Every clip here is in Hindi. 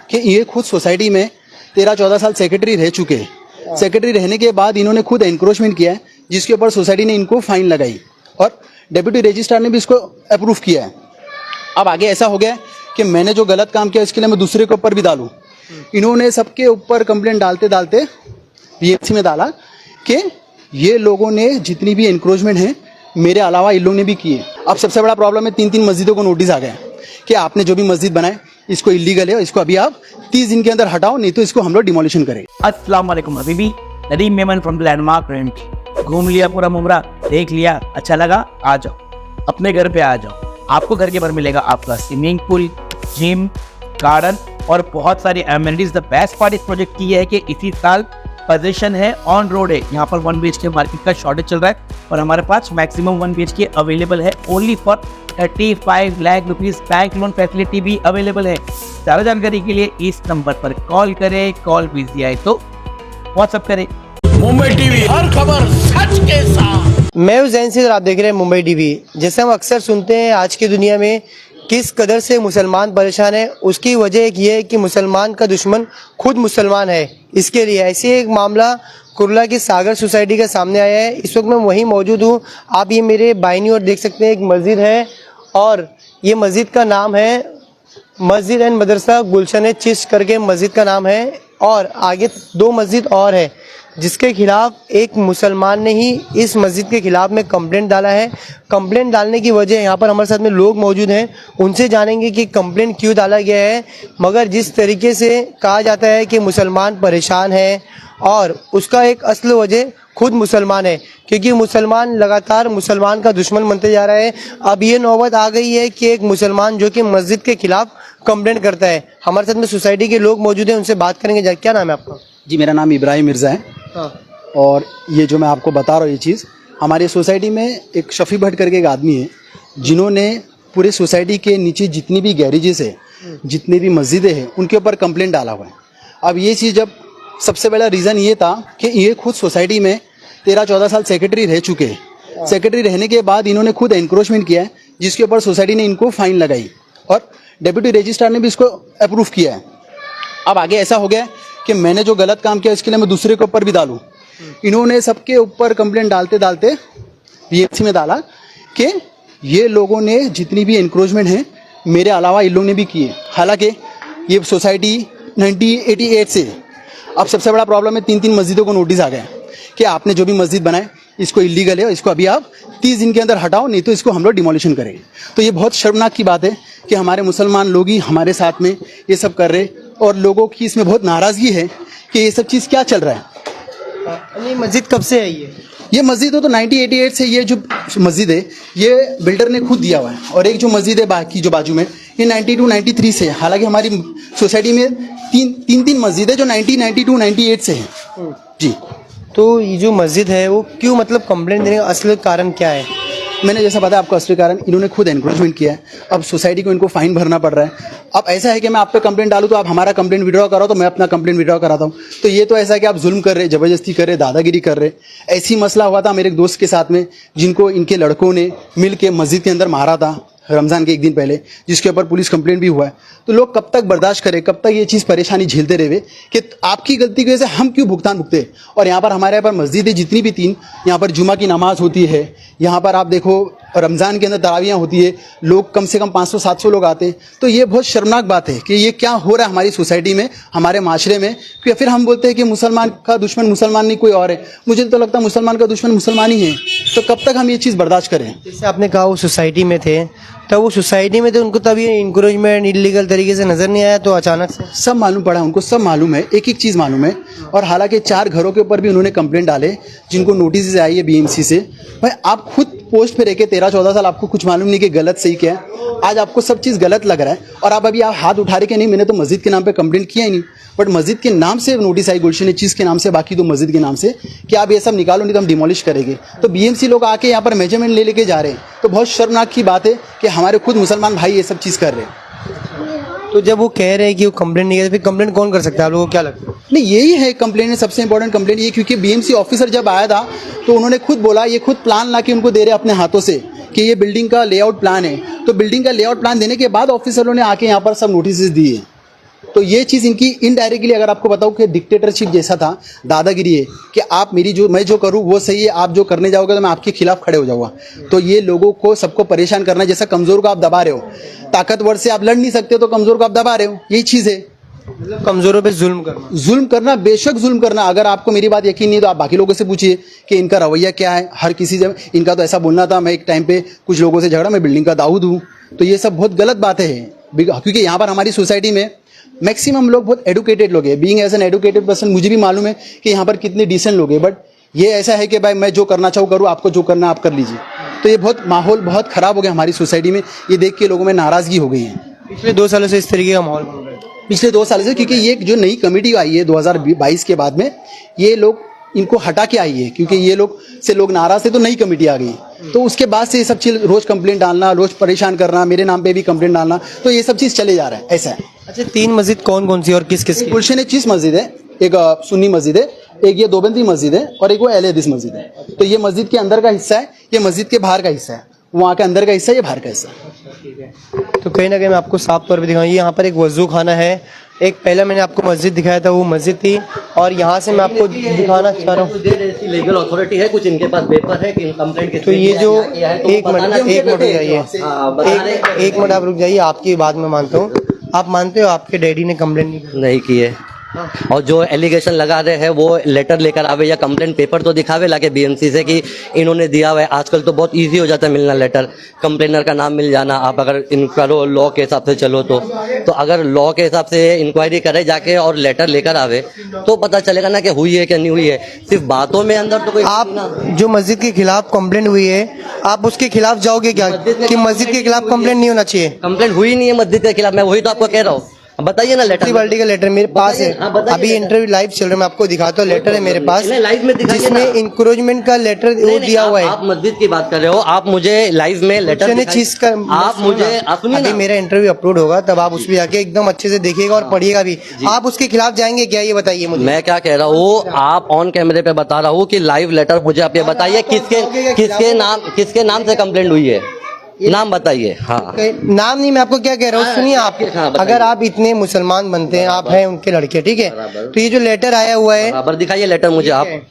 कि ये खुद सोसाइटी में 13-14 साल सेक्रेटरी रह चुके हैं। सेक्रेटरी रहने के बाद इन्होंने खुद एनक्रोचमेंट किया है, जिसके ऊपर सोसाइटी ने इनको फाइन लगाई और डेप्यूटी रजिस्ट्रार ने भी इसको अप्रूव किया है। अब आगे ऐसा हो गया है कि मैंने जो गलत काम किया इसके लिए मैं दूसरे के ऊपर भी डालूं। इन्होंने सबके ऊपर कंप्लेंट डालते डालते बीएमसी में डाला कि ये लोगों ने जितनी भी एनक्रोचमेंट है मेरे अलावा इन लोगों ने भी किए। अब सबसे बड़ा प्रॉब्लम है 3 मस्जिदों को नोटिस आ गया कि आपने जो भी मस्जिद बनाए इसको इलीगल है, इसको अभी आप 30 दिन के अंदर हटाओ, नहीं तो इसको हम लोग डिमोलिशन करेंगे। अस्सलाम वालेकुम Habibi, Nadeem Memon from the landmark rent. घूम लिया पूरा मुमरा, देख लिया, अच्छा लगा, आ जाओ अपने घर पे आ जाओ। आपको घर के बाहर मिलेगा आपका स्विमिंग पूल, जिम, गार्डन और बहुत सारी एमिनिटीज। द बेस्ट पार्ट इस प्रोजेक्ट की है कि इसी साल पोजीशन है, ऑन रोड है। यहाँ पर 1 BHK मार्केट का शॉर्टेज चल रहा है और हमारे पास मैक्सिमम 1 BHK अवेलेबल है only for 35 lakh rupees. Bank loan facility भी अवेलेबल है। ज़्यादा जानकारी के लिए इस नंबर पर कॉल करें, कॉल बिजी आए तो व्हाट्सअप करें। मुंबई टीवी, हर खबर सच के साथ। मैं हूं जैन सिंह और आप देख रहे हैं मुंबई टीवी। जैसे हम अक्सर सुनते हैं आज की दुनिया में किस कदर से मुसलमान परेशान है, उसकी वजह एक ये है कि मुसलमान का दुश्मन खुद मुसलमान है। इसके लिए ऐसे एक मामला कुर्ला की सागर सोसाइटी के सामने आया है। इस वक्त मैं वहीं मौजूद हूँ। आप ये मेरे बाईं ओर देख सकते हैं, एक मस्जिद है और ये मस्जिद का नाम है मस्जिद एंड मदरसा गुलशन चिश्त करके मस्जिद का नाम है। और आगे 2 मस्जिद और है जिसके खिलाफ एक मुसलमान ने ही इस मस्जिद के खिलाफ में कंप्लेंट डाला है। कंप्लेंट डालने की वजह, यहाँ पर हमारे साथ में लोग मौजूद हैं, उनसे जानेंगे कि कंप्लेंट क्यों डाला गया है। मगर जिस तरीके से कहा जाता है कि मुसलमान परेशान है और उसका एक असल वजह खुद मुसलमान है, क्योंकि मुसलमान लगातार मुसलमान का दुश्मन बनते जा रहा है। अब ये नौबत आ गई है कि एक मुसलमान जो कि मस्जिद के खिलाफ कंप्लेंट करता है। हमारे साथ में सोसाइटी के लोग मौजूद हैं, उनसे बात करेंगे। क्या नाम है आपका? जी, मेरा नाम इब्राहिम मिर्ज़ा है। और ये जो मैं आपको बता रहा हूँ ये चीज़, हमारी सोसाइटी में एक शफ़ी भट्ट करके एक आदमी है जिन्होंने पूरे सोसाइटी के नीचे जितनी भी गैरेजेस है, जितनी भी मस्जिदें हैं, उनके ऊपर कंप्लेंट डाला हुआ है। अब ये चीज़, जब सबसे बड़ा रीज़न ये था कि ये खुद सोसाइटी में 13-14 साल सेक्रेटरी रह चुके हैं। सेक्रेटरी रहने के बाद इन्होंने खुद एनक्रोचमेंट किया है, जिसके ऊपर सोसाइटी ने इनको फाइन लगाई और डेप्यूटी रजिस्ट्रार ने भी इसको अप्रूव किया है। अब आगे ऐसा हो गया है कि मैंने जो गलत काम किया इसके लिए मैं दूसरे के ऊपर भी डालूं। इन्होंने सबके ऊपर कंप्लेंट डालते डालते बीएमसी में डाला कि ये लोगों ने जितनी भी एनक्रोचमेंट है मेरे अलावा इन लोगों ने भी किए। हालांकि ये सोसाइटी 1988 से, अब सबसे बड़ा प्रॉब्लम है 3 मस्जिदों को नोटिस आ गया कि आपने जो भी मस्जिद बनाए इसको इलीगल है, इसको अभी आप 30 दिन के अंदर हटाओ, नहीं तो इसको हम लोग डिमोलिशन करेंगे। तो ये बहुत शर्मनाक की बात है कि हमारे मुसलमान लोग ही हमारे साथ में ये सब कर रहे और लोगों की इसमें बहुत नाराज़गी है कि ये सब चीज़ क्या चल रहा है। ये मस्जिद कब से है? ये मस्जिद तो 1988 से, ये जो मस्जिद है ये बिल्डर ने खुद दिया हुआ है। और एक जो मस्जिद है बाकी जो बाजू में, ये 92-93 से है। हालांकि हमारी सोसाइटी में तीन मस्जिद है जो 1992-98 से है। जी, तो ये जो मस्जिद है वो क्यों, मतलब कंप्लेंट देने का असल कारण क्या है? मैंने जैसा बताया आपको, असली कारण इन्होंने खुद एनक्रोचमेंट किया है। अब सोसाइटी को इनको फाइन भरना पड़ रहा है। अब ऐसा है कि मैं आप पे कंप्लेंट डालूं तो आप हमारा कंप्लेंट विड्रॉ कराओ तो मैं अपना कंप्लेंट विड्रॉ कराता हूं। तो ये तो ऐसा है कि आप जुल्म कर रहे, ज़बरदस्ती कर रहे, दादागिरी कर रहे। ऐसी मसला हुआ था मेरे एक दोस्त के साथ में, जिनको इनके लड़कों ने मिल के मस्जिद के अंदर मारा था रमज़ान के एक दिन पहले, जिसके ऊपर पुलिस कंप्लेंट भी हुआ है। तो लोग कब तक बर्दाश्त करें, कब तक ये चीज़ परेशानी झेलते रहे कि आपकी गलती की वजह से हम क्यों भुगतान भुगते। और यहाँ पर हमारे यहाँ पर मस्जिदें जितनी भी 3, यहाँ पर जुमा की नमाज होती है, यहाँ पर आप देखो रमज़ान के अंदर तरावियाँ होती है, लोग कम से कम 500-700 लोग आते हैं। तो ये बहुत शर्मनाक बात है कि ये क्या हो रहा है हमारी सोसाइटी में, हमारे माशरे में। कि फिर हम बोलते हैं कि मुसलमान का दुश्मन मुसलमान नहीं कोई और है। मुझे तो लगता है मुसलमान का दुश्मन मुसलमान ही है। तो कब तक हम ये चीज़ बर्दाश्त करें। जैसे आपने कहा वो सोसाइटी में थे, तो वो सोसाइटी में थे, उनको तब ये इंक्रोचमेंट इलीगल तरीके से नज़र नहीं आया, तो अचानक से सब मालूम पड़ा उनको, सब मालूम है, एक एक चीज़ मालूम है। और हालांकि 4 घरों के ऊपर भी उन्होंने कंप्लेंट डाले जिनको नोटिस आई है बीएमसी से। भाई आप खुद पोस्ट पे रह के 13-14 साल आपको कुछ मालूम नहीं कि गलत सही क्या है। आज आपको सब चीज़ गलत लग रहा है और आप अभी हाथ उठा रहे कि नहीं मैंने तो मस्जिद के नाम पे कंप्लेंट किया ही नहीं, बट मस्जिद के नाम से नोटिस आई गुलशन चीज़ के नाम से, बाकी तो मस्जिद के नाम से कि आप ये सब निकालो नहीं तो हम डिमोलिश करेंगे। तो बीएमसी लोग आके यहाँ पर मेजरमेंट ले लेके जा रहे हैं। तो बहुत शर्मनाक की बात है कि हमारे खुद मुसलमान भाई ये सब चीज़ कर रहे हैं। तो जब वो कह रहे हैं कि वो कंप्लेंट नहीं किया, फिर कंप्लेंट कौन कर सकता है? आप लोगों को क्या लगता है? नहीं, यही है कंप्लेंट, सबसे इंपॉर्टेंट कंप्लेंट ये, क्योंकि बीएमसी ऑफिसर जब आया था तो उन्होंने खुद बोला, ये खुद प्लान ला के उनको दे रहे अपने हाथों से कि ये बिल्डिंग का लेआउट प्लान है। तो बिल्डिंग का लेआउट प्लान देने के बाद ऑफिसरों ने आके यहाँ पर सब नोटिस दिए। तो ये चीज़ इनकी इनडायरेक्टली अगर आपको बताऊँ कि डिक्टेटरशिप जैसा था, दादागिरी है कि आप मैं जो करूँ वो सही है, आप जो करने जाओगे तो मैं आपके खिलाफ खड़े हो जाऊँगा। तो ये लोगों को सबको परेशान करना, जैसा कमज़ोर को आप दबा रहे हो, ताकतवर से आप लड़ नहीं सकते तो कमज़ोर को आप दबा रहे हो, यही चीज़ है। मतलब कमजोरों पे जुल्म करना, बेशक जुल्म करना। अगर आपको मेरी बात यकीन नहीं तो आप बाकी लोगों से पूछिए कि इनका रवैया क्या है। हर किसी से इनका तो ऐसा बोलना था, मैं एक टाइम पे कुछ लोगों से झगड़ा, मैं बिल्डिंग का दाऊद हूँ, तो ये सब बहुत गलत बातें हैं। क्योंकि यहाँ पर हमारी सोसाइटी में मैक्सिमम लोग बहुत एडुकेटेड लोग हैं। Being as an educated person मुझे भी मालूम है कि यहाँ पर कितने डिसेंट लोग हैं, बट ये ऐसा है कि भाई मैं जो करना चाहूँ करूँ, आपको जो करना आप कर लीजिए। तो ये बहुत माहौल बहुत ख़राब हो गया हमारी सोसाइटी में, ये देख के लोगों में नाराज़गी हो गई है। पिछले 2 सालों से इस तरीके का माहौल बन रहा है। पिछले 2 साल से, क्योंकि ये जो नई कमेटी आई है 2022 के बाद में, ये लोग इनको हटा के आई है, क्योंकि ये लोग से लोग नाराज थे तो नई कमेटी आ गई। तो उसके बाद से ये सब चीज़, रोज़ कंप्लेंट डालना, रोज़ परेशान करना, मेरे नाम पे भी कंप्लेंट डालना, तो ये सब चीज़ चले जा रहा है, ऐसा है। अच्छा, 3 मस्जिद कौन कौन सी और किस किस की? गुलशन एक चीज़ मस्जिद है, एक सुन्नी मस्जिद है, एक ये दोबंदी मस्जिद है और एक वो अहले हदीस मस्जिद है। तो ये मस्जिद के अंदर का हिस्सा है, ये मस्जिद के बाहर का हिस्सा है, वहाँ के अंदर का हिस्सा है, ये बाहर का हिस्सा है। तो कहीं ना कहीं मैं आपको साफ तौर पे दिखाऊँ, ये यहाँ पर एक वजू खाना है। एक पहला मैंने आपको मस्जिद दिखाया था, वो मस्जिद थी, और यहाँ से मैं आपको दिखाना चाह रहा हूँ। लीगल अथॉरिटी है, कुछ इनके पास पेपर है कि कंप्लेंट के। तो ये जो एक मिनट रुक जाइए, एक मिनट आप रुक जाइए, आपकी बात मैं मानता हूँ। आप मानते हो आपके डैडी ने कंप्लेंट नहीं की है, और जो एलिगेशन लगा रहे हैं वो लेटर लेकर आवे या कंप्लेंट पेपर तो दिखावे लाके बीएमसी से कि इन्होंने दिया हुआ है। आजकल तो बहुत इजी हो जाता है मिलना लेटर, कंप्लेनर का नाम मिल जाना। आप अगर इन करो लॉ के हिसाब से चलो तो अगर लॉ के हिसाब से इंक्वायरी करे जाके और लेटर लेकर आवे तो पता चलेगा ना कि हुई है क्या नहीं हुई है। सिर्फ बातों में अंदर तो कोई आप जो मस्जिद के खिलाफ कंप्लेंट हुई है, आप उसके खिलाफ जाओगे क्या कि मस्जिद के खिलाफ कंप्लेंट नहीं होना चाहिए? कंप्लेंट हुई नहीं है मस्जिद के खिलाफ, मैं वही तो आपको कह रहा हूँ। बताइए ना लेटर। म्युनिसिपैलिटी का लेटर मेरे पास है, अभी इंटरव्यू लाइव चल रहा है, मैं आपको दिखाता हूँ। लेटर है मेरे पास लाइव में दिखाइए ना। जिसमें इंक्रोचमेंट का लेटर वो दिया हुआ है। आप मस्जिद की बात कर रहे हो, आप मुझे लाइव में लेटर चीज का आप मुझे अभी मेरा इंटरव्यू अपलोड होगा तब आप उसमें जाके एकदम अच्छे से देखिएगा और पढ़िएगा भी। आप उसके खिलाफ जाएंगे क्या, ये बताइए मुझे। मैं क्या कह रहा हूँ, आप ऑन कैमरे पे बता रहा हूँ कि लाइव लेटर मुझे आप ये बताइए किसके नाम से कंप्लेंट हुई है, नाम बताइए। हाँ, नाम नहीं, मैं आपको क्या कह रहा हूँ, सुनिए आप। अगर आप इतने मुसलमान बनते हैं, आप हैं उनके लड़के, ठीक है, तो ये जो लेटर आया हुआ है, बराबर दिखाइए लेटर मुझे आप।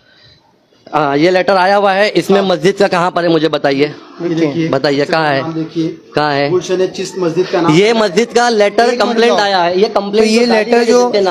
हाँ, ये लेटर आया हुआ है, इसमें मस्जिद का कहाँ पर है मुझे बताइए, बताइए कहाँ है, कहाँ है मस्जिद का नाम। ये मस्जिद का लेटर कंप्लेंट आया है, ये कंप्लेंट। तो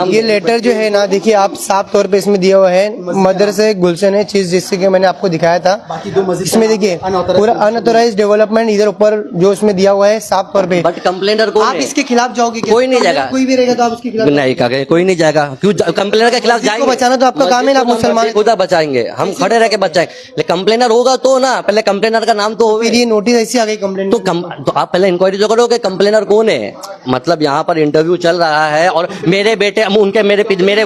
ये लेटर जो है ना, देखिए आप साफ तौर पे इसमें दिया हुआ है मदरसे गुलशन है चीज, जिससे कि मैंने आपको दिखाया था। बाकी 2 मस्जिद इसमें देखिए पूरा अनऑथराइज्ड डेवलपमेंट इधर ऊपर जो इसमें दिया हुआ है साफ तौर पे। बट कंप्लेनर को आप इसके खिलाफ जाओगे क्या? कोई नहीं जाएगा, कोई भी रहेगा तो आप उसके खिलाफ नहीं कहा कोई नहीं जाएगा। क्यों कंप्लेनर के खिलाफ जाएंगे? बचाना तो आपका काम है ना, आप मुसलमान खुद बचाएंगे, हम खड़े रह के बचाएंगे। लेकिन कंप्लेनर होगा तो ना, पहले कंप्लेनर का नाम तो हो। फिर ये नोटिस ऐसी आ गई कंप्लेंट तो आप पहले इंक्वायरी तो करो कि कंप्लेनर कौन है। मतलब यहाँ पर इंटरव्यू चल रहा है और मेरे बेटे उनके मेरे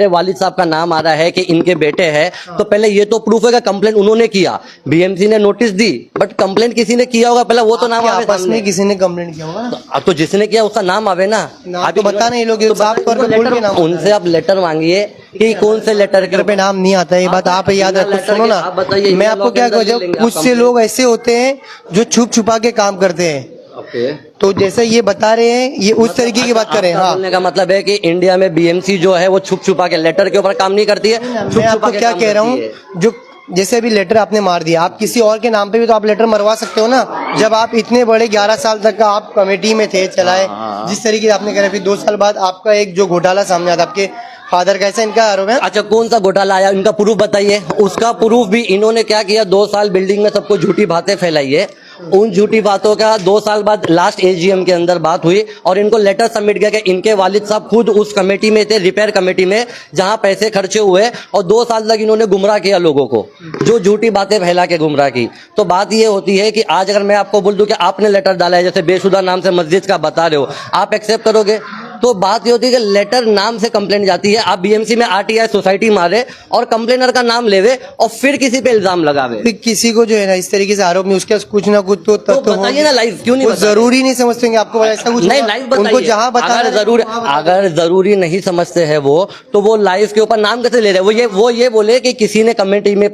वालिद साहब का नाम आ रहा है कि इनके बेटे हैं, तो पहले ये तो प्रूफ है कि कंप्लेंट उन्होंने किया, बीएमसी ने नोटिस दी, बट कंप्लेंट किसी ने किया होगा पहले वो तो नाम आवे सामने। किसी ने कंप्लेंट किया होगा तो जिसने किया उसका नाम आवे ना। आप तो बता नहीं लोग साफ तौर पे बोल के नाम, उनसे आप लेटर मांगिए कि कौन से लेटर के पे नाम नहीं आता है। ये बात आप याद रखो, सुनो ना, मैं आपको क्या कहूँ, कुछ से लोग ऐसे होते हैं जो छुप छुपा के काम करते हैं। तो जैसे ये बता रहे हैं, ये उस तरीके की बात कर रहे हैं। हाँ, बोलने का मतलब है कि इंडिया में बीएमसी जो है वो छुप छुपा के लेटर के ऊपर काम नहीं करती है। मैं आपको क्या कह रहा हूँ, जो जैसे अभी लेटर आपने मार दिया, आप किसी और के नाम पे भी तो आप लेटर मरवा सकते हो ना। जब आप इतने बड़े 11 साल तक का आप कमेटी में थे, चलाए, जिस तरीके से आपने करा, फिर 2 साल बाद आपका एक जो घोटाला सामने आता, आपके फादर कैसे इनका आरोप है। अच्छा, कौन सा घोटाला आया, इनका प्रूफ बताइए। उसका प्रूफ भी इन्होंने क्या किया, 2 साल बिल्डिंग में सबको झूठी बातें फैलाई है। उन झूठी बातों का 2 साल बाद लास्ट एजीएम के अंदर बात हुई और इनको लेटर सबमिट किया कि इनके वालिद साहब खुद उस कमेटी में थे, रिपेयर कमेटी में, जहां पैसे खर्चे हुए, और 2 साल तक इन्होंने गुमराह किया लोगों को, जो झूठी बातें फैला के गुमराह की। तो बात ये होती है कि आज अगर मैं आपको बोल दूं कि आपने लेटर डाला है, जैसे बेशुदा नाम से मस्जिद का बता रहे हो, आप एक्सेप्ट करोगे? तो बात ये होती है कि लेटर नाम से कंप्लेंट जाती है। आप बीएमसी में आरटीआई सोसाइटी मारे और कंप्लेनर का नाम लेवे और फिर किसी पे इल्जाम लगावे। फिर किसी को जो है ना इस तरीके से आरोप नहीं, उसके कुछ ना कुछ तो बताइए ना लाइव, क्यों नहीं वो जरूरी नहीं समझते हैं आपको ऐसा कुछ नहीं लाइव बताइए। उनको जहाँ बता अगर जरूरी नहीं समझते हैं तो वो लाइव के ऊपर नाम कैसे ले रहे हैं? वो ये बोले कि किसी ने कमेटी में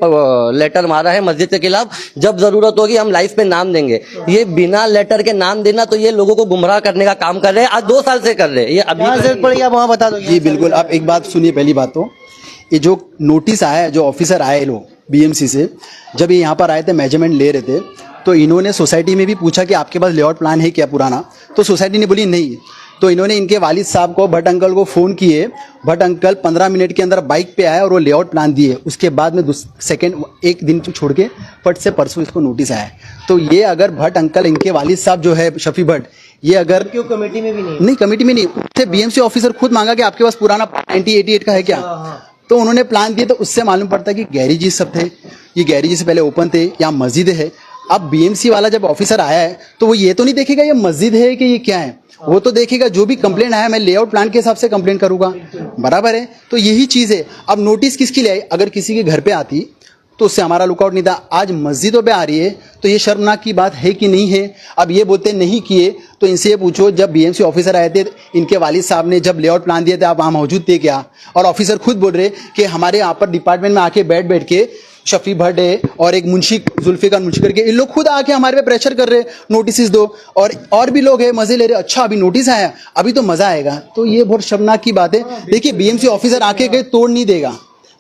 लेटर मारा है मस्जिद के खिलाफ, जब जरूरत होगी हम लाइव पे नाम देंगे। ये बिना लेटर के नाम देना तो ये लोगों को गुमराह करने का काम कर रहे हैं, आज 2 साल से कर रहे हैं। ये अभी जरूरत पड़ेगी आप वहाँ बता दो। जी बिल्कुल। आप एक बात सुनिए, पहली बात तो ये जो नोटिस आया है, जो ऑफिसर आए लोग बीएमसी से, जब ये यहाँ पर आए थे मेजरमेंट ले रहे थे, तो इन्होंने सोसाइटी में भी पूछा कि आपके पास लेआउट प्लान है क्या पुराना, तो सोसाइटी ने बोली नहीं। तो इन्होंने इनके वालिद साहब को, भट्ट अंकल को फ़ोन किए। भट्ट अंकल 15 मिनट के अंदर बाइक पे आए और वो लेआउट प्लान दिए। उसके बाद में एक दिन छोड़ के फट से परसों इसको नोटिस आया। तो ये अगर भट्ट अंकल, इनके वालिद साहब जो है शफी भट्ट, ये अगर क्यों कमेटी में भी नहीं कमेटी में नहीं, उससे बीएमसी ऑफिसर खुद मांगा कि आपके पास पुराना 1988 का है क्या, तो उन्होंने प्लान दिए। तो उससे मालूम पड़ता है कि गैरेजेस सब थे, ये गैरेजेस पहले ओपन थे, यहाँ मस्जिद है। अब बीएमसी वाला जब ऑफिसर आया है तो वो ये तो नहीं देखेगा ये मस्जिद है कि ये क्या है, वो तो देखेगा जो भी कंप्लेंट आया मैं लेआउट प्लान के हिसाब से कंप्लेंट करूंगा, बराबर है। तो यही चीज़ है। अब नोटिस किसकी ले आई? अगर किसी के घर पे आती तो उससे हमारा लुकआउट नहीं था। आज मस्जिदों पे आ रही है तो ये शर्मनाक की बात है कि नहीं है? अब ये बोलते नहीं किए तो इनसे ये पूछो, जब बीएमसी ऑफिसर आए थे, इनके वालिद साहब ने जब लेआउट प्लान दिए थे, आप वहाँ मौजूद थे क्या? और ऑफिसर खुद बोल रहे कि हमारे यहाँ पर डिपार्टमेंट में आके बैठ के शफी भट्ट है और एक मुंशी जुल्फिकार मुंशी करके, इन लोग खुद आके हमारे पे प्रेशर कर रहे, नोटिस दो। और भी लोग हैं मजे ले रहे, अच्छा अभी नोटिस आया, अभी तो मजा आएगा। तो ये बहुत शर्मनाक की बात है। देखिए बीएमसी ऑफिसर आके कहीं तोड़ नहीं देगा,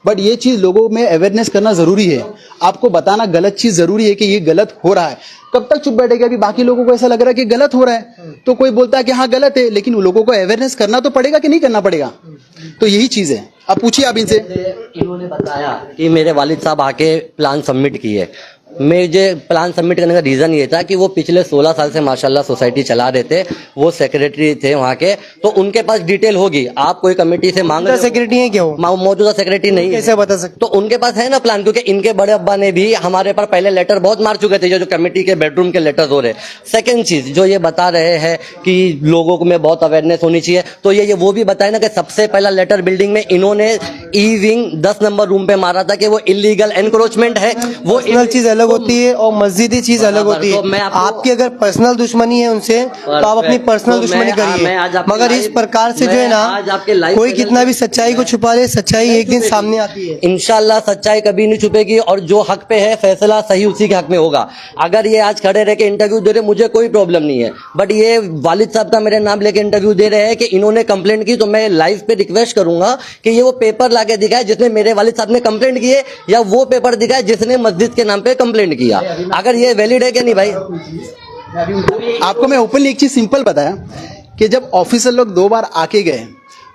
बट ये चीज़ लोगों में अवेयरनेस करना ज़रूरी है। आपको बताना गलत चीज़ ज़रूरी है कि ये गलत हो रहा है। कब तक चुप बैठेगा? अभी बाकी लोगों को ऐसा लग रहा है कि गलत हो रहा है, तो कोई बोलता है कि हाँ गलत है, लेकिन लोगों को अवेयरनेस करना तो पड़ेगा कि नहीं करना पड़ेगा? तो यही चीज़ है। अब पूछिए आप इनसे। इन्होंने बताया कि मेरे वालिद साहब आके प्लान सबमिट किए। मुझे प्लान सबमिट करने का रीज़न ये था कि वो पिछले 16 साल से माशाल्लाह सोसाइटी चला रहे थे, वो सेक्रेटरी थे वहाँ के, तो उनके पास डिटेल होगी। आप कोई कमेटी से मांग रहे हो, सेक्रेटरी है क्या? मौजूदा सेक्रेटरी नहीं, कैसे बता सकते? तो उनके पास है ना प्लान, क्योंकि इनके बड़े अब्बा ने भी हमारे पर पहले लेटर बहुत मार चुके थे, जो कमेटी के बेडरूम के लेटर हो रहे। सेकंड चीज जो ये बता रहे हैं कि लोगों को में बहुत अवेयरनेस होनी चाहिए, तो ये वो भी बताए ना कि सबसे पहला लेटर बिल्डिंग में इन्होंने ई विंग 10 नंबर रूम पे मारा था कि वो इलीगल एनक्रोचमेंट है। वो चीज अलग होती है और मस्जिदी चीज अलग होती है। आपकी अगर पर्सनल दुश्मनी है उनसे तो आप अपनी पर्सनल दुश्मनी करिए, मगर इस प्रकार से जो है ना कोई कितना भी सच्चाई को छुपा ले, सच्चाई एक दिन सामने आती है। इंशाल्लाह सच्चाई कभी नहीं छुपेगी और जो हक पे है फैसला सही उसी के हक में होगा। अगर ये आज खड़े रह के इंटरव्यू दे रहे, मुझे कोई प्रॉब्लम नहीं है, बट ये वालिद साहब का मेरे नाम लेके इंटरव्यू दे रहे हैं कि इन्होंने कंप्लेंट की, तो मैं लाइव पे रिक्वेस्ट करूंगा कि ये वो पेपर लाके दिखाए जिसमें मेरे वालिद साहब ने कंप्लेंट की है, या वो पेपर दिखाए जिसने मस्जिद के नाम पे कंप्लेंट किया। अगर ये वैलिड है कि नहीं भाई? आपको मैं ओपनली एक चीज सिंपल बताया कि जब ऑफिसर लोग 2 बार आके गए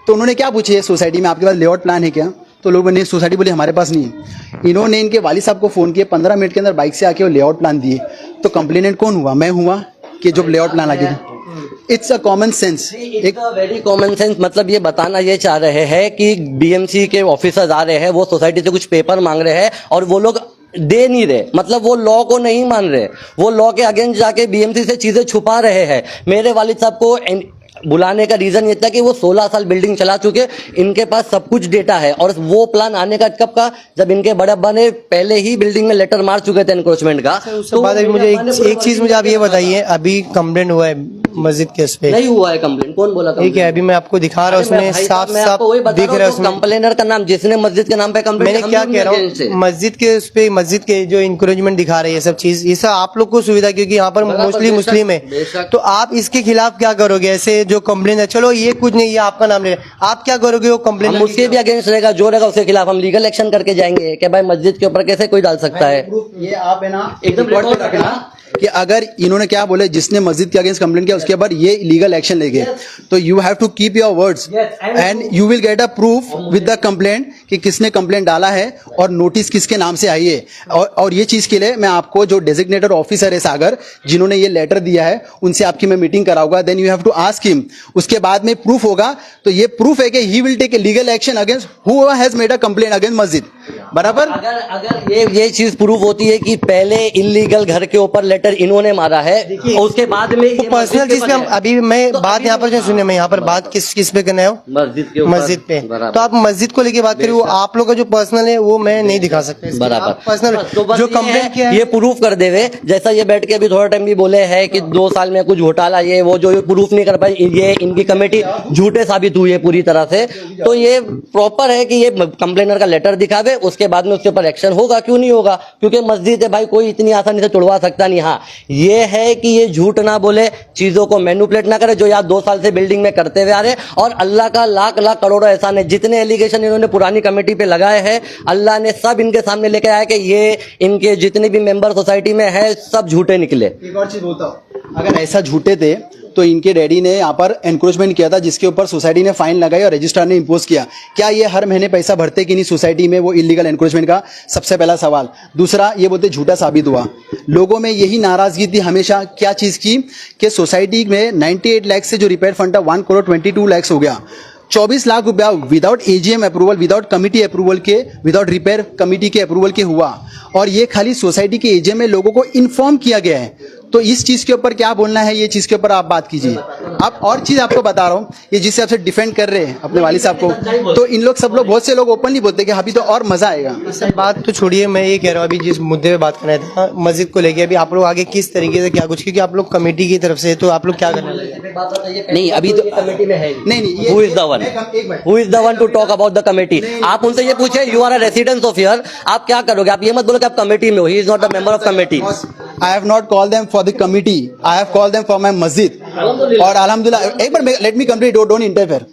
तो उन्होंने क्या पूछे, सोसाइटी में आपके पास लेआउट प्लान है क्या? तो लोगों ने सोसाइटी बोले हमारे पास नहीं है। इन्होंने इनके वालिद साहब को फोन किया, 15 मिनट के अंदर बाइक से आके वो लेआउट प्लान दिए। तो कंप्लेनेंट कौन हुआ? मैं हुआ कि जो लेआउट प्लान आगे थे। इट्स अ कॉमन सेंस, एक वेरी कॉमन सेंस। मतलब ये बताना ये चाह रहे हैं कि बीएमसी के ऑफिसर्स आ रहे हैं, वो सोसाइटी से कुछ पेपर मांग रहे हैं और वो लोग दे नहीं रहे, मतलब वो लॉ को नहीं मान रहे, वो लॉ के अगेंस्ट जाके बीएमसी से चीजें छुपा रहे हैं। मेरे वालिद साहब को बुलाने का रीजन ये था कि वो 16 साल बिल्डिंग चला चुके, इनके पास सब कुछ डेटा है। और वो प्लान आने का कब का, जब इनके बड़े अब्बा ने पहले ही बिल्डिंग में लेटर मार चुके थे एनक्रोचमेंट का। तो बाद अभी मुझे एक चीज मुझे आप ये बताइए, अभी कंप्लेंट हुआ है मस्जिद के उस पे? नहीं हुआ है कंप्लेंट, कौन बोला? ठीक है, अभी मैं आपको दिखा रहा हूँ, उसमें साफ साफ दिख रहा है उसमें कंप्लेनर का नाम, जिसने मस्जिद के नाम पे कंप्लेंट। मैंने क्या कह रहा हूँ, मस्जिद के उस पे, मस्जिद के जो इंक्रोचमेंट दिखा रहे हैं, ये सब चीज, ये सब आप लोग को सुविधा, क्योंकि यहाँ पर मोस्टली मुस्लिम है, तो आप इसके खिलाफ क्या करोगे? ऐसे जो कंप्लेंट है, चलो ये कुछ नहीं, ये आपका नाम ले रहे, आप क्या करोगे? वो कंप्लेंट उसके भी अगेंस्ट रहेगा, जो रहेगा उसके खिलाफ हम लीगल एक्शन करके जाएंगे कि भाई मस्जिद के ऊपर कैसे कोई डाल सकता है। ये आप है ना एकदम रिकॉर्ड पे रखना कि अगर इन्होंने क्या बोले, जिसने मस्जिद के अगेंस्ट कंप्लेंट किया उसके बाद ये लीगल एक्शन लेंगे, तो you have to keep your words and you will get a proof with the complaint कि किसने कंप्लेंट डाला है और नोटिस किसके नाम से आई है। और ये चीज के लिए मैं आपको जो डेजिग्नेटेड ऑफिसर है सागर, जिन्होंने ये लेटर दिया है, उनसे आपकी मैं मीटिंग कराऊंगा, then you have to ask him. उसके बाद में प्रूफ होगा, तो ये प्रूफ है कि he will take a legal action against whoever has made a complaint against मस्जिद। बराबर। अगर ये चीज प्रूव होती है कि पहले इलीगल घर के ऊपर लेटर इन्होंने मारा है और उसके बाद में ये पर्सनल चीज पे हम अभी मैं बात यहाँ पर जो सुनिए, मैं यहाँ पर बात किस पे करना है मस्जिद के ऊपर, मस्जिद पे। बराबर। तो आप मस्जिद को लेके बात करिए, वो आप लोग का जो पर्सनल है वो मैं नहीं दिखा सकता। बराबर। पर्सनल तो बस जो कंप्लेंट किया है ये प्रूफ कर देवे, जैसा ये बैठ के अभी थोड़ा टाइम भी बोले हैं कि 2 साल में कुछ घोटाला ये वो, जो ये प्रूफ नहीं कर पाई, ये इनकी कमेटी झूठे साबित हुई है पूरी तरह से। तो ये प्रॉपर है कि ये कंप्लेनर का लेटर दिखावे, उसके बाद में उसके ऊपर एक्शन होगा। क्यों नहीं होगा? क्योंकि मस्जिद है भाई, कोई इतनी आसानी से तोड़वा सकता नहीं। हाँ ये है कि ये झूठ ना बोले, चीजों को मैनिपुलेट ना करे, जो यार 2 साल से बिल्डिंग में करते हुए आ रहे। और अल्लाह का लाख लाख करोड़ों एहसान है, जितने एलिगेशन इन्होंने पुरानी कमेटी पे लगाए हैं, अल्लाह ने सब इनके सामने लेके आया कि ये इनके जितने भी मेंबर सोसाइटी में है सब झूठे निकले। एक और चीज बोलता हूँ, अगर ऐसा झूठे थे तो इनके डैडी ने यहाँ पर एनक्रोचमेंट किया था, जिसके ऊपर सोसाइटी ने फाइन लगाई और रजिस्ट्रार ने इम्पोज किया। क्या ये हर महीने पैसा भरते कि नहीं सोसाइटी में? वो इलीगल एनक्रोचमेंट का सबसे पहला सवाल। दूसरा, ये बोलते झूठा साबित हुआ। लोगों में यही नाराजगी थी हमेशा, क्या चीज की, कि सोसाइटी में 98 लाख से जो रिपेयर फंड था 1 करोड़ 22 लाख हो गया। 24 लाख रुपया without AGM approval, without committee approval के, विदाउट रिपेयर कमिटी के अप्रूवल के हुआ। और ये खाली सोसाइटी के एजीएम में लोगों को इन्फॉर्म किया गया है। तो इस चीज के ऊपर क्या बोलना है, ये चीज के ऊपर आप बात कीजिए। अब और चीज आपको बता रहा हूँ, ये जिससे आपसे डिफेंड कर रहे हैं अपने वाली साहब को, तो इन लोग सब लोग, बहुत से लोग ओपनली बोलते हैं कि अभी तो और मजा आएगा। सर बात तो छोड़िए, मैं ये कह रहा हूँ अभी जिस मुद्दे पे बात करना था मस्जिद को लेके, अभी आप लोग आगे किस तरीके से क्या कुछ, क्योंकि आप लोग कमेटी की तरफ से, तो आप लोग क्या करने लगे? नहीं अभी तो कमेटी में है नहीं, who is the one to talk about the committee. आप उनसे ये पूछे, you are a resident of here, आप क्या करोगे? आप ये मत बोलो कि आप कमेटी में हो, he is not a member of committee. I have not called them for the committee. I have called them for my masjid. और alhamdulillah, एक बार let me complete. Don't interfere.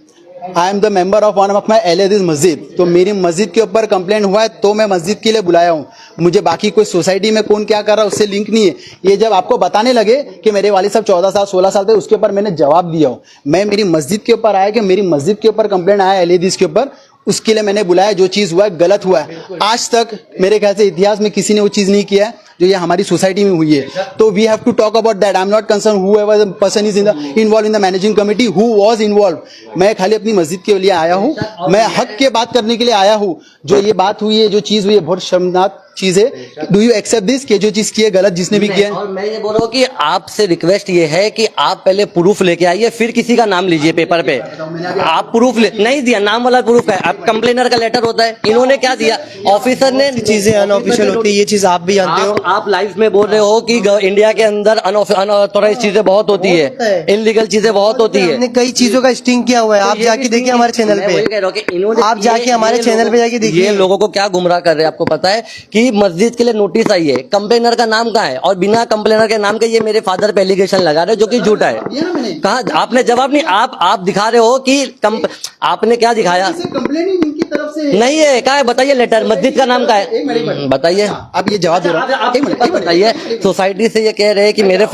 I am the member of one of my LAD's मस्जिद। तो मेरी मस्जिद के ऊपर कंप्लेंट हुआ है तो मैं मस्जिद के लिए बुलाया हूँ। मुझे बाकी कोई सोसाइटी में कौन क्या कर रहा है उससे लिंक नहीं है। ये जब आपको बताने लगे कि मेरे वालिद साहब 14 साल 16 साल थे, उसके ऊपर मैंने जवाब दिया हूँ। मैं मेरी मस्जिद के ऊपर आया कि मेरी मस्जिद के ऊपर कंप्लेंट आया LAD's के ऊपर, उसके लिए मैंने बुलाया। जो चीज हुआ है गलत हुआ है। आज तक मेरे ख्याल से इतिहास में किसी ने वो चीज नहीं किया है जो ये हमारी सोसाइटी में हुई है। तो we have to talk about that. I am not concern whoever the person is involve in the managing committee, who was involve. मैं खाली अपनी मस्जिद के लिए आया हूँ, मैं हक के बात करने के लिए आया हूँ। जो ये बात हुई है, जो चीज हुई है, बहुत शर्मनाक चीज है। डू यू एक्सेप्ट दिस कि जो चीज की है गलत जिसने भी किया है? और मैं ये बोल रहा हूँ कि आपसे रिक्वेस्ट ये है कि आप पहले प्रूफ लेके आइए, फिर किसी का नाम लीजिए पेपर पे। आप प्रूफ नहीं दिया, नाम वाला प्रूफ है। आप कंप्लेनर का लेटर होता है, इन्होंने क्या दिया? ऑफिसर ने चीजें अनऑफिशियल होती है, ये चीज आप भी जानते हो। आप लाइफ में बोल रहे हो कि इंडिया के अंदर अनऑथोराइज चीजें बहुत होती है, इलीगल चीजें बहुत होती है। हमने कई चीजों का स्टिंग किया हुआ है, आप जाके देखिए हमारे चैनल पे। आप जाके हमारे चैनल पे जाके देखिए। ये लोगों को क्या गुमराह कर रहे हैं, आपको पता है कि मस्जिद के लिए नोटिस आई है, कंप्लेनर का नाम कहाँ है? और बिना कंप्लेनर के नाम के ये मेरे फादर पे एलिगेशन लगा रहे, जो कि झूठा है। कहा आपने जवाब नहीं, आप दिखा रहे हो कि आपने क्या दिखाया? नहीं है, क्या है बताइए? लेटर मस्जिद का नाम क्या है बताइए? अब ये जवाब दे रहा हूं। बताइए। सोसाइटी से ये कह रहे हैं कि मेरे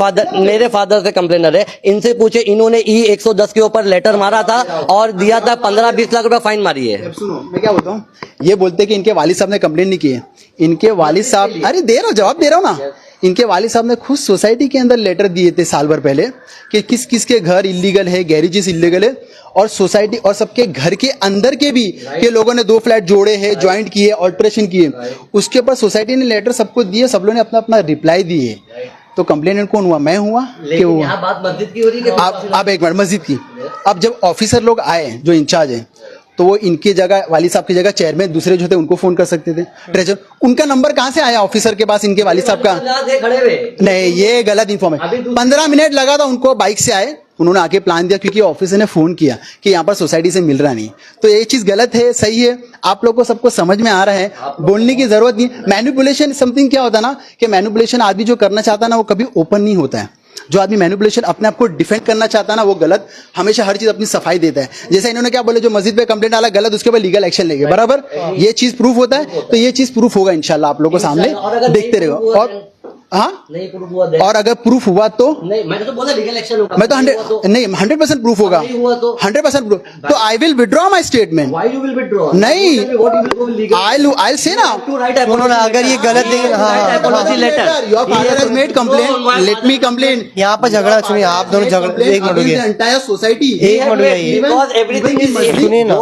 फादर से कंप्लेनर है, इनसे पूछे। इन्होंने E110 के ऊपर लेटर मारा था और दिया था 15-20 लाख रुपया फाइन मारी है। सुनो मैं क्या बोलता हूँ, ये बोलते कि इनके वालिद साहब ने कंप्लेंट नहीं की है। इनके वालिद साहब, अरे दे रहा हूँ, जवाब दे रहा हूँ ना। इनके वालिद साहब ने खुद सोसाइटी के अंदर लेटर दिए थे साल भर पहले कि किस किस के घर इलीगल है, गैरेजेस इलीगल है, और सोसाइटी और सबके घर के अंदर के भी के लोगों ने 2 फ्लैट जोड़े हैं, ज्वाइंट किए, ऑल्ट्रेशन किए। उसके ऊपर सोसाइटी ने लेटर सबको दिए, सब लोगों ने अपना अपना रिप्लाई दिए। तो कंप्लेनेंट कौन हुआ? मैं हुआ कि हुआ? यहाँ बात मस्जिद की हो रही है। आप एक मिनट, मस्जिद की। अब जब ऑफिसर लोग आए जो इंचार्ज है, तो वो इनकी जगह, वालिद साहब की जगह चेयरमैन दूसरे जो थे उनको फोन कर सकते थे, ट्रेजर। उनका नंबर कहाँ से आया ऑफिसर के पास इनके वालिद साहब का? नहीं, ये गलत इन्फॉर्मेशन। 15 मिनट लगा था उनको, बाइक से आए, उन्होंने आके प्लान दिया क्योंकि ऑफिसर ने फोन किया कि यहाँ पर सोसाइटी से मिल रहा नहीं। तो ये चीज गलत है, सही है, आप लोग को सबको समझ में आ रहा है, बोलने की जरूरत नहीं। मैनिपुलेशन समथिंग क्या होता है ना, कि मैनिपुलेशन आदमी जो करना चाहता है ना, वो कभी ओपन नहीं होता है। जो आदमी मैनिपुलेशन अपने आप को डिफेंड करना चाहता है ना, वो गलत हमेशा हर चीज अपनी सफाई देता है। जैसे इन्होंने क्या बोले, जो मस्जिद पे कंप्लेंट आला गलत, उसके ऊपर लीगल एक्शन लेंगे, बराबर। ये चीज प्रूफ होता है, तो ये चीज प्रूफ होगा इंशाल्लाह, आप लोगों को सामने देखते रहेगा। हाँ, नहीं प्रूफ हुआ और अगर प्रूफ हुआ तो नहीं, मैंने तो बोला लीगल एक्शन होगा। मैं तो 100% प्रूफ होगा, नहीं हुआ तो 100% प्रूफ, तो I will withdraw my statement. Why you will withdraw? नहीं, लीगल आई से ना, टू राइट सुनो ना, अगर ये गलत देंगे, हाँ, apology letter. Your father has made complaint, let me complain. यहाँ पर झगड़ा सुनिए, आप दोनों झगड़ा, एक मिनट रुकिए, एंटायर सोसाइटी। एक मिनट रुकिए, बिकॉज़ एवरीथिंग इज सुनिए ना,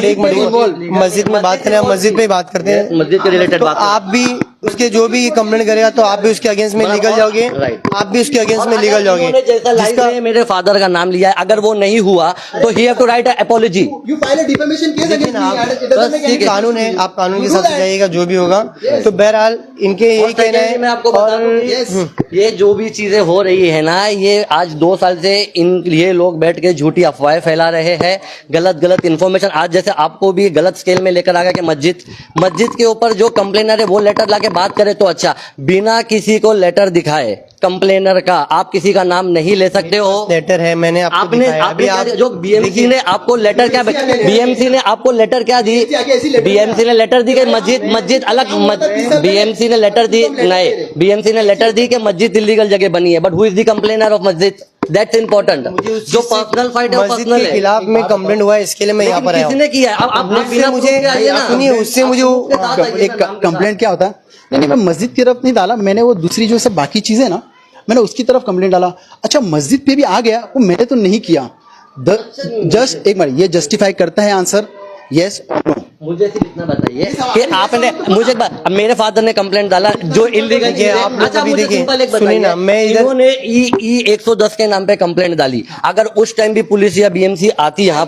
एक मिनट, मस्जिद में बात करें, हम मस्जिद पे ही बात करते हैं, मस्जिद के रिलेटेड तो बात आप भी उसके जो भी कंप्लेंट करेगा तो आप भी उसके अगेंस्ट में लीगल जाओगे, आप भी उसके अगेंस्ट में लीगल जाओगे। जैसा लाइव में मेरे फादर का नाम लिया है, अगर वो नहीं हुआ तो he have to write apology. You file a defamation case against me. बस ठीक, कानून है, आप कानून के साथ जाइएगा जो भी होगा। तो बहरहाल इनके यही कहना है। मैं आपको बता दूं कि ये जो भी चीजें हो रही है ना, ये आज 2 साल से ये लोग बैठ के झूठी अफवाहें फैला रहे हैं, गलत इन्फॉर्मेशन। आज जैसे आपको भी गलत स्केल में लेकर आ गया कि मस्जिद के ऊपर जो कंप्लेनर है वो लेटर लाके बात करे तो अच्छा, बिना किसी को लेटर दिखाए कंप्लेनर का आप किसी का नाम नहीं ले सकते हो। लेटर है, मैंने आपने जो बीएमसी ने आपको लेटर क्या, बीएमसी ने आपको लेटर क्या दी? बीएमसी ने लेटर दी कि मस्जिद अलग, बीएमसी ने लेटर दी नहीं, बीएमसी ने लेटर दी कि मस्जिद इलीगल जगह बनी है, but who is the complainer of मस्जिद? That's important. जो पर्सनल फाइट है मस्जिद पर्सनल के है, खिलाफ में कंप्लेंट हुआ है, इसके लिए मैं यहाँ पर आया हूँ। किसने किया? आप उससे मुझे सुनिए, उससे मुझे एक कंप्लेंट क्या होता है? नहीं, मैं मस्जिद की तरफ नहीं डाला, मैंने वो दूसरी जो सब बाकी चीजें ना, मैंने उसकी तरफ कंप्लेंट डाला। अच्छा, मस्जिद पे भी आ गया, वो मैंने तो नहीं किया। जस्ट एक मिनट, ये जस्टिफाई करता है आंसर यस और नो? मुझे सिर्फ इतना बताइए कि आपने मुझे मेरे फादर ने कंप्लेंट डाला जो इलीगल है। आप लोग अच्छा, भी मुझे देखिए, सिंपल एक सुनिए ना, बताइए, मैं इधर इन्होंने ई 110 के नाम पे कंप्लेंट डाली, अगर उस टाइम भी पुलिस या बीएमसी आती यहाँ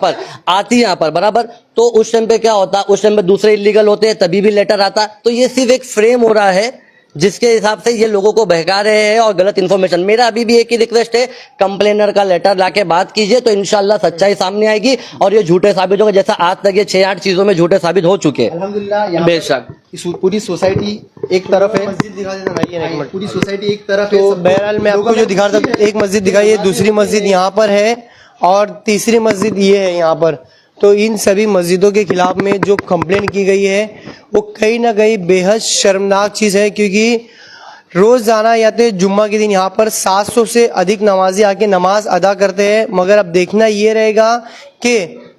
पर बराबर, तो उस टाइम पे क्या होता? उस टाइम पे दूसरे इलीगल होते हैं, तभी भी लेटर आता। तो ये सिर्फ एक फ्रेम हो रहा है जिसके हिसाब से ये लोगों को बहका रहे हैं और गलत इन्फॉर्मेशन। मेरा अभी भी एक ही रिक्वेस्ट है, कंप्लेनर का लेटर लाके बात कीजिए तो इंशाल्लाह सच्चाई सामने आएगी और ये झूठे साबित होगा, जैसा आज तक ये 6-8 चीजों में झूठे साबित हो चुके हैं। अल्हम्दुलिल्लाह, बेशक पूरी सोसाइटी एक तरफ है, मस्जिद दिखा देना भाई, एक मिनट। पूरी सोसाइटी एक तरफ है। तो बहरहाल मैं आपको जो दिखा रहा था, एक मस्जिद दिखाई, दूसरी मस्जिद यहाँ पर है और तीसरी मस्जिद ये है यहाँ पर। तो इन सभी मस्जिदों के खिलाफ में जो कंप्लेंट की गई है वो कहीं ना कहीं बेहद शर्मनाक चीज़ है, क्योंकि रोज़ाना या तो जुम्मा के दिन यहाँ पर 700 से अधिक नमाजी आके नमाज अदा करते हैं। मगर अब देखना ये रहेगा कि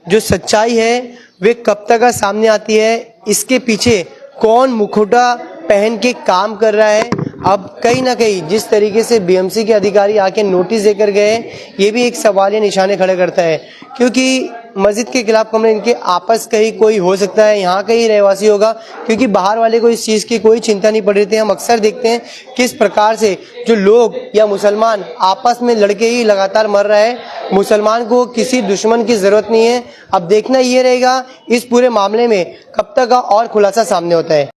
जो सच्चाई है वे कब तक सामने आती है, इसके पीछे कौन मुखौटा पहन के काम कर रहा है। अब कहीं ना कहीं जिस तरीके से बीएमसी के अधिकारी आके नोटिस देकर गए, ये भी एक सवालिया निशाने खड़े करता है, क्योंकि मस्जिद के खिलाफ कंप्लेंट इनके आपस का ही कोई हो सकता है, यहाँ का ही रहवासी होगा, क्योंकि बाहर वाले को इस चीज़ की कोई चिंता नहीं पड़ रही थी। हम अक्सर देखते हैं किस प्रकार से जो लोग या मुसलमान आपस में लड़के ही लगातार मर रहा है। मुसलमान को किसी दुश्मन की ज़रूरत नहीं है। अब देखना ये रहेगा इस पूरे मामले में कब तक का और खुलासा सामने होता है।